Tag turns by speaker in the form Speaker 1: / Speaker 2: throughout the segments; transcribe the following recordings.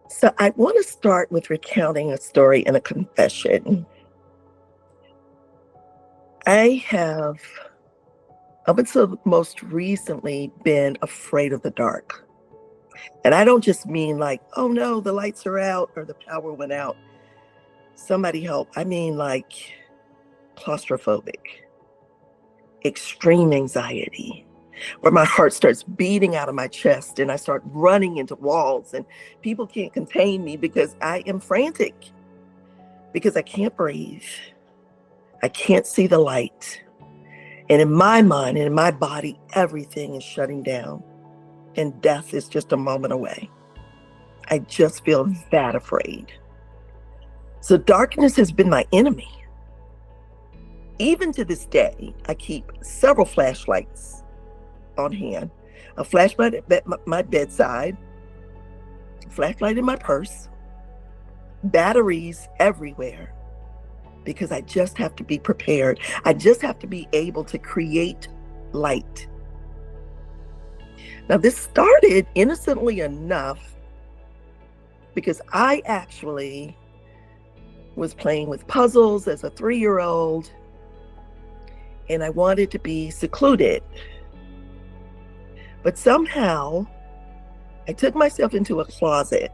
Speaker 1: So I want to start with recounting a story and a confession. I have, up until most recently, been afraid of the dark. And I don't just mean like, oh no, the lights are out or the power went out. Somebody help. I mean like claustrophobic, extreme anxiety, where my heart starts beating out of my chest and I start running into walls and people can't contain me because I am frantic, because I can't breathe. I can't see the light. And in my mind and in my body, everything is shutting down and death is just a moment away. I just feel that afraid. So darkness has been my enemy. Even to this day, I keep several flashlights on hand. A flashlight at my bedside, a flashlight in my purse, batteries everywhere, because I just have to be prepared. I just have to be able to create light. Now, this started innocently enough because I actually was playing with puzzles as a 3-year-old, and I wanted to be secluded. But somehow, I took myself into a closet,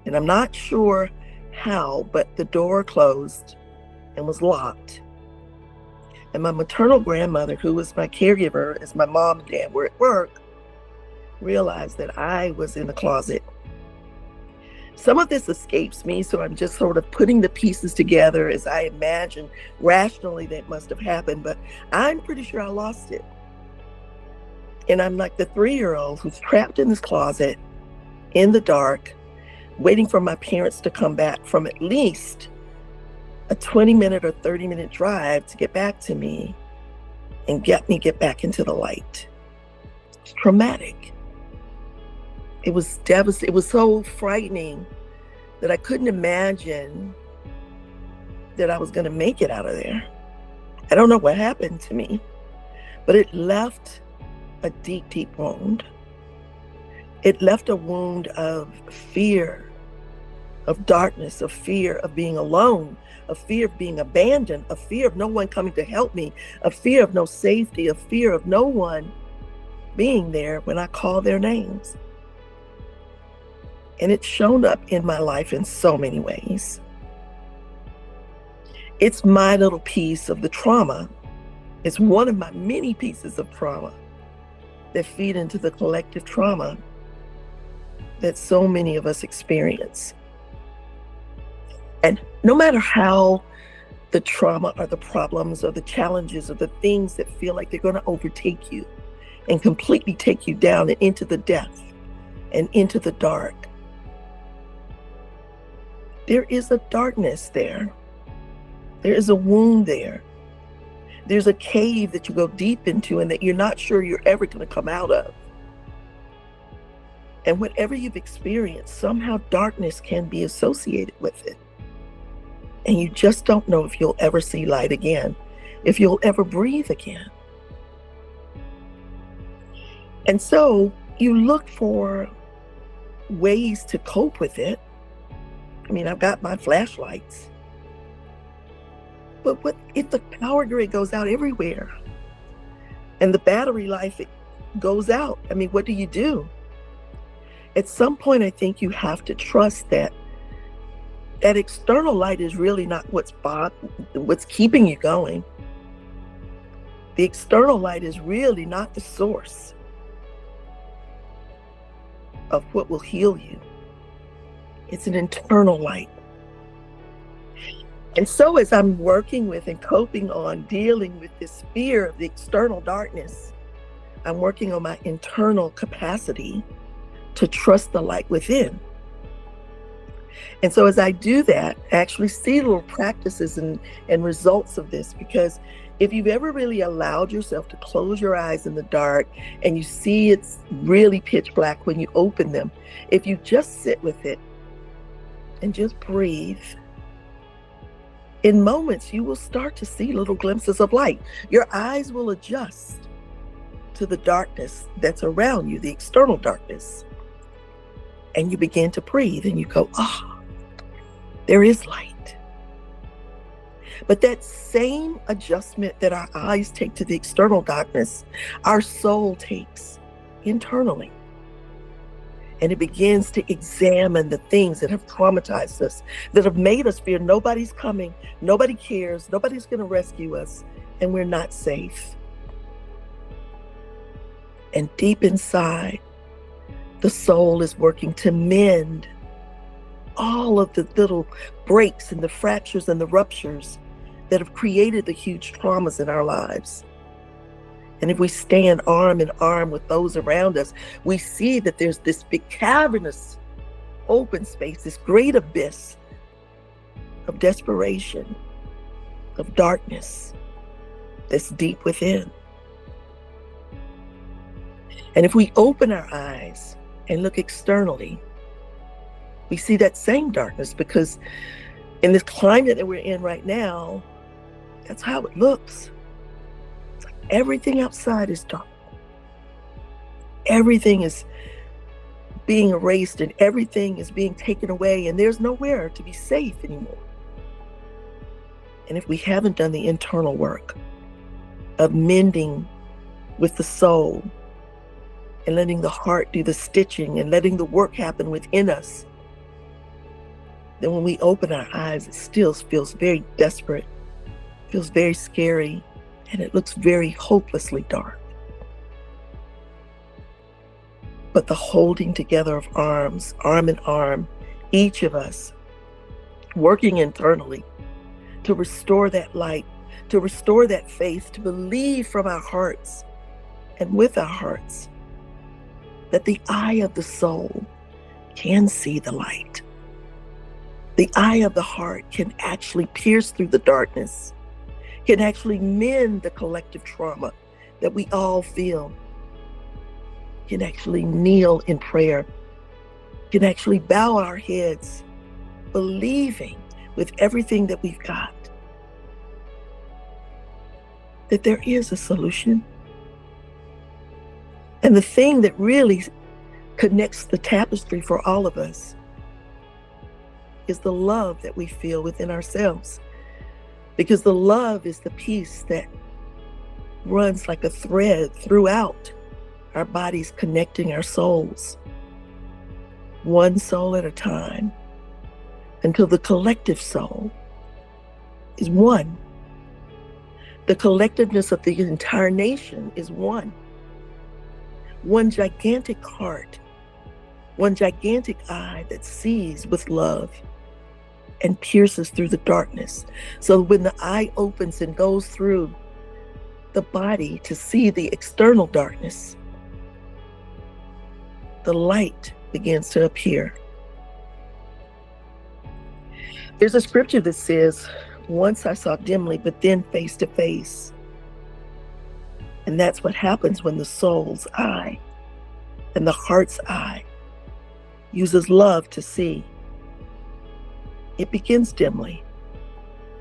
Speaker 1: and I'm not sure how, but the door closed and was locked. And my maternal grandmother, who was my caregiver as my mom and dad were at work, realized that I was in the closet. Some of this escapes me, so I'm just sort of putting the pieces together as I imagine rationally that must have happened, but I'm pretty sure I lost it. And I'm like the 3-year-old who's trapped in this closet in the dark, waiting for my parents to come back from at least a 20-minute or 30-minute drive to get back to me and get back into the light. It's traumatic. It was devastating. It was so frightening that I couldn't imagine that I was going to make it out of there. I don't know what happened to me, but it left a deep, deep wound. It left a wound of fear, of darkness, of fear of being alone, of fear of being abandoned, of fear of no one coming to help me, of fear of no safety, of fear of no one being there when I call their names. And it's shown up in my life in so many ways. It's my little piece of the trauma. It's one of my many pieces of trauma that feed into the collective trauma that so many of us experience. And no matter how the trauma or the problems or the challenges or the things that feel like they're going to overtake you and completely take you down and into the death and into the dark, there is a darkness there. There is a wound there. There's a cave that you go deep into and that you're not sure you're ever going to come out of. And whatever you've experienced, somehow darkness can be associated with it. And you just don't know if you'll ever see light again, if you'll ever breathe again. And so you look for ways to cope with it. I mean, I've got my flashlights. But what if the power grid goes out everywhere and the battery life goes out? I mean, what do you do? At some point, I think you have to trust that external light is really not what's keeping you going. The external light is really not the source of what will heal you. It's an internal light. And so as I'm working with and coping on dealing with this fear of the external darkness, I'm working on my internal capacity to trust the light within. And so as I do that, I actually see little practices and results of this, because if you've ever really allowed yourself to close your eyes in the dark and you see it's really pitch black when you open them, if you just sit with it and just breathe, in moments you will start to see little glimpses of light. Your eyes will adjust to the darkness that's around you, the external darkness. and you begin to breathe and you go, oh, there is light. But that same adjustment that our eyes take to the external darkness, our soul takes internally. And it begins to examine the things that have traumatized us, that have made us fear nobody's coming, nobody cares, nobody's going to rescue us, and we're not safe. And deep inside, the soul is working to mend all of the little breaks and the fractures and the ruptures that have created the huge traumas in our lives. And if we stand arm in arm with those around us, we see that there's this big cavernous open space, this great abyss of desperation, of darkness that's deep within. And if we open our eyes and look externally, we see that same darkness, because in this climate that we're in right now, that's how it looks. Everything outside is dark. Everything is being erased and everything is being taken away, and there's nowhere to be safe anymore. And if we haven't done the internal work of mending with the soul and letting the heart do the stitching and letting the work happen within us, then when we open our eyes, it still feels very desperate, feels very scary, and it looks very hopelessly dark. But the holding together of arms, arm in arm, each of us working internally to restore that light, to restore that faith, to believe from our hearts and with our hearts that the eye of the soul can see the light. The eye of the heart can actually pierce through the darkness, can actually mend the collective trauma that we all feel, can actually kneel in prayer, can actually bow our heads, believing with everything that we've got that there is a solution. And the thing that really connects the tapestry for all of us is the love that we feel within ourselves. Because the love is the piece that runs like a thread throughout our bodies, connecting our souls, one soul at a time, until the collective soul is one. The collectiveness of the entire nation is one. One gigantic heart, one gigantic eye that sees with love and pierces through the darkness. So when the eye opens and goes through the body to see the external darkness, the light begins to appear. There's a scripture that says, once I saw dimly, but then face to face. And that's what happens when the soul's eye and the heart's eye uses love to see. It begins dimly,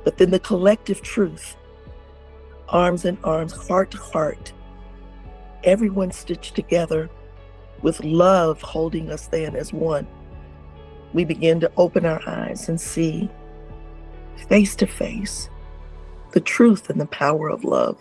Speaker 1: but then the collective truth, arms in arms, heart to heart, everyone stitched together with love holding us then as one, we begin to open our eyes and see face to face the truth and the power of love.